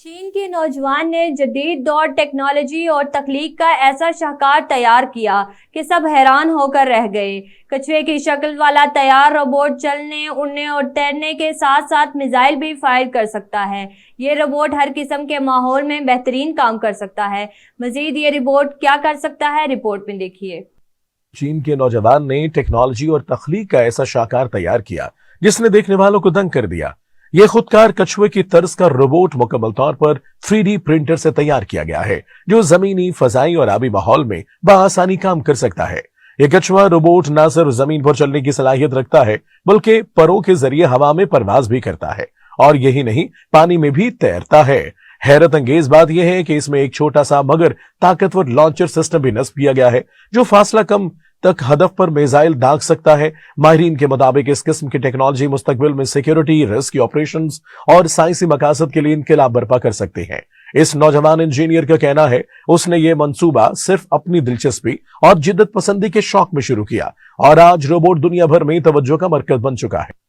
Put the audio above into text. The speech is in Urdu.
چین کے نوجوان نے جدید دور ٹیکنالوجی اور تخلیق کا ایسا شاہکار تیار کیا کہ سب حیران ہو کر رہ گئے۔ کچھوے کی شکل والا تیار روبوٹ چلنے، اڑنے اور تیرنے کے ساتھ ساتھ میزائل بھی فائر کر سکتا ہے۔ یہ روبوٹ ہر قسم کے ماحول میں بہترین کام کر سکتا ہے۔ مزید یہ روبوٹ کیا کر سکتا ہے، رپورٹ میں دیکھیے۔ چین کے نوجوان نے ٹیکنالوجی اور تخلیق کا ایسا شاہکار تیار کیا جس نے دیکھنے والوں کو دنگ کر دیا۔ یہ خودکار کچھوے کی طرز کا روبوٹ مکمل طور پر 3D پرنٹر سے تیار کیا گیا ہے، جو زمینی، فضائی اور آبی ماحول میں بآسانی کام کر سکتا ہے۔ یہ کچھوا روبوٹ نہ صرف زمین پر چلنے کی صلاحیت رکھتا ہے بلکہ پروں کے ذریعے ہوا میں پرواز بھی کرتا ہے، اور یہی نہیں، پانی میں بھی تیرتا ہے۔ حیرت انگیز بات یہ ہے کہ اس میں ایک چھوٹا سا مگر طاقتور لانچر سسٹم بھی نصب کیا گیا ہے، جو فاصلہ کم تک ہدف پر میزائل داغ سکتا ہے۔ ماہرین کے مطابق اس قسم کی ٹیکنالوجی مستقبل میں سیکیورٹی، ریسکیو آپریشنز اور سائنسی مقاصد کے لیے انقلاب برپا کر سکتے ہیں۔ اس نوجوان انجینئر کا کہنا ہے اس نے یہ منصوبہ صرف اپنی دلچسپی اور جدت پسندی کے شوق میں شروع کیا، اور آج روبوٹ دنیا بھر میں توجہ کا مرکز بن چکا ہے۔